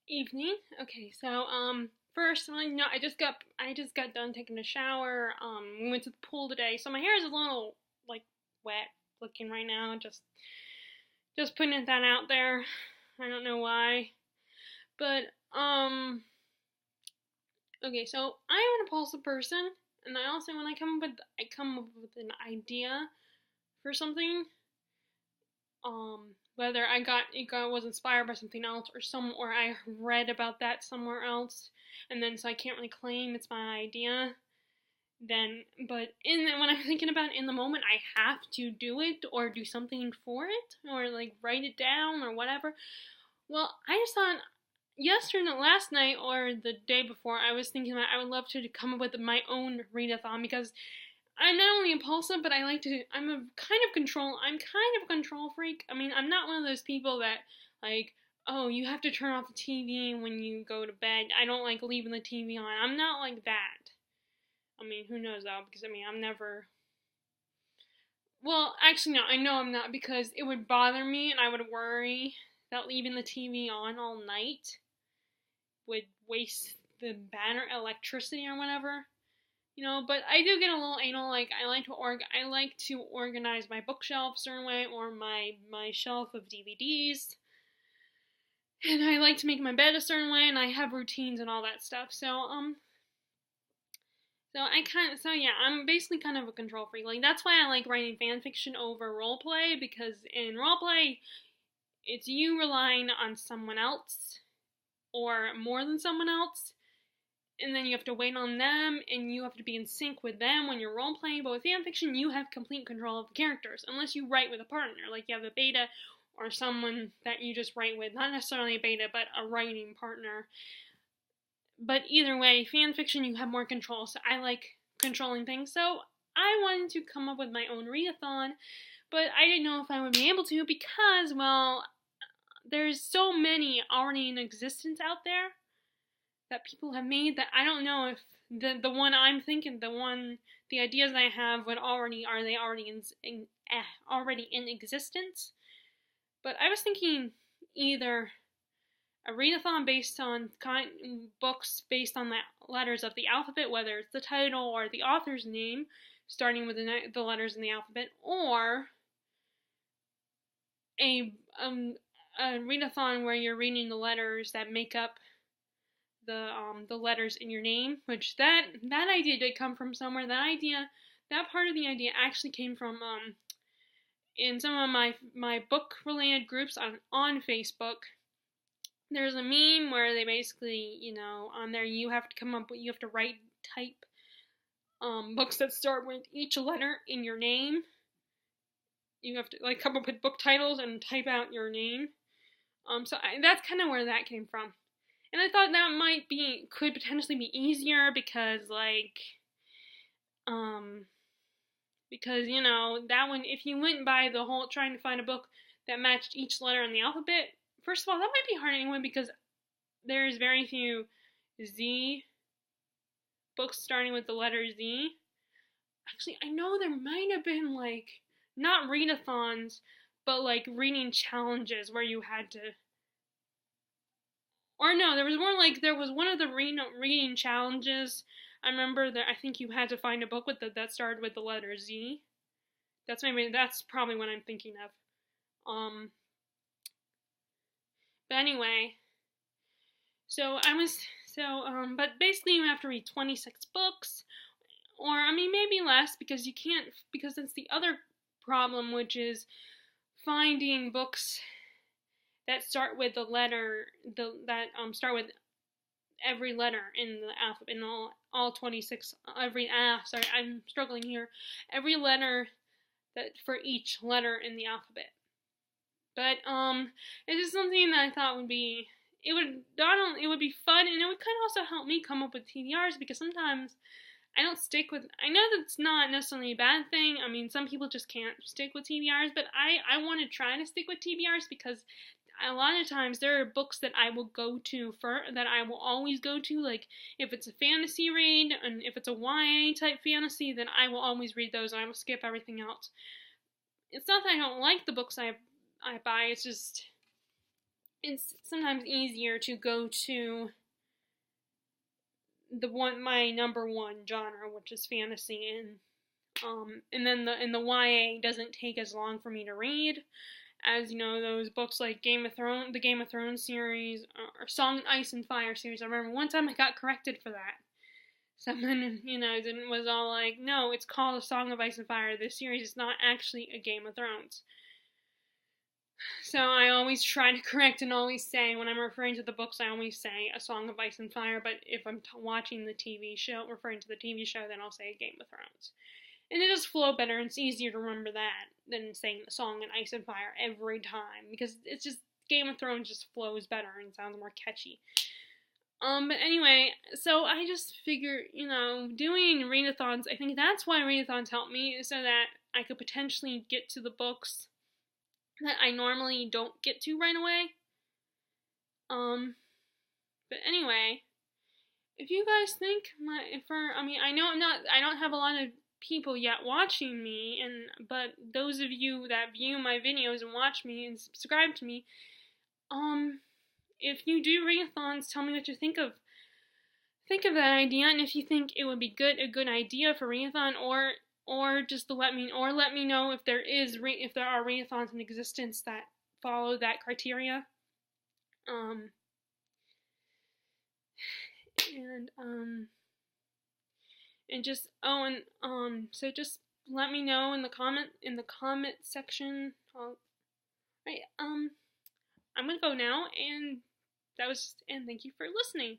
Evening. Okay, so first, I just got done taking a shower. We went to the pool today, so my hair is a little like wet looking right now. Just putting that out there. I don't know why, but okay. So I am an impulsive person, and I also when I come up with an idea for something. Whether it was inspired by something else or I read about that somewhere else, and then so I can't really claim it's my idea. But when I'm thinking about it in the moment, I have to do it or do something for it or like write it down or whatever. Well, I just thought last night or the day before, I was thinking that I would love to come up with my own readathon because I'm not only impulsive, but I'm kind of a control freak. I mean, I'm not one of those people that, like, oh, you have to turn off the TV when you go to bed. I don't like leaving the TV on. I'm not like that. I mean, who knows though, because I mean, I'm never. Well, actually, no, I know I'm not because it would bother me and I would worry that leaving the TV on all night would waste the banner electricity or whatever. But I do get a little anal. Like I like to organize my bookshelf a certain way, or my shelf of DVDs, and I like to make my bed a certain way, and I have routines and all that stuff. So yeah, I'm basically kind of a control freak. Like that's why I like writing fan fiction over role play because in role play, it's you relying on someone else or more than someone else, and then you have to wait on them, and you have to be in sync with them when you're role playing. But with fanfiction, you have complete control of the characters, unless you write with a partner, like you have a beta or someone that you just write with, not necessarily a beta, but a writing partner. But either way, fanfiction, you have more control, so I like controlling things. So I wanted to come up with my own readathon, but I didn't know if I would be able to because, well, there's so many already in existence out there that people have made that I don't know if the one I'm thinking, the ideas I have are they already already in existence? But I was thinking either a readathon based on books based on the letters of the alphabet, whether it's the title or the author's name, starting with the letters in the alphabet, or a readathon where you're reading the letters that make up the letters in your name, which that idea did come from somewhere. That part of the idea actually came from in some of my book related groups on Facebook. There's a meme where they basically, on there you have to type books that start with each letter in your name. You have to like come up with book titles and type out your name. That's kind of where that came from. And I thought that could potentially be easier because that one, if you went by the whole trying to find a book that matched each letter in the alphabet, first of all, that might be hard anyway because there's very few Z books starting with the letter Z. Actually, I know there might have been not readathons, but reading challenges where you had to. Or no, there was one of the reading challenges. I remember that I think you had to find a book that started with the letter Z. That's probably what I'm thinking of. But anyway, but basically you have to read 26 books, or I mean maybe less because you can't because it's the other problem, which is finding books that start with the letter start with every letter in the alphabet in all 26 I'm struggling here every letter that for each letter in the alphabet. But it is something that I thought would be it would be fun, and it would kind of also help me come up with TBRs because sometimes I don't stick with. I know that's not necessarily a bad thing. I mean, some people just can't stick with TBRs, but I want to try to stick with TBRs because a lot of times there are books that I will go to that I will always go to. Like if it's a fantasy read and if it's a YA type fantasy, then I will always read those and I will skip everything else. It's not that I don't like the books I buy. It's just it's sometimes easier to go to my number one genre, which is fantasy, and then the YA doesn't take as long for me to read as, those books like the Game of Thrones series, or Song, Ice and Fire series. I remember one time I got corrected for that. Someone, was all like, no, it's called A Song of Ice and Fire. This series is not actually a Game of Thrones. So I always try to correct and always say, when I'm referring to the books, I always say A Song of Ice and Fire, but if I'm watching the TV show, referring to the TV show, then I'll say Game of Thrones. And it does flow better, and it's easier to remember that than saying the song in Ice and Fire every time, because it's just, Game of Thrones just flows better and sounds more catchy. But anyway, so I just figure, doing read-a-thons, I think that's why read-a-thons help me, so that I could potentially get to the books that I normally don't get to right away. But anyway, if you guys think I know I don't have a lot of people yet watching me, but those of you that view my videos and watch me and subscribe to me, if you do read-a-thons, tell me what you think of that idea, and if you think it would be a good idea for read-a-thon, or just let me know if there are read-a-thons in existence that follow that criteria. So just let me know in the comment section. Right, I'm gonna go now, and thank you for listening.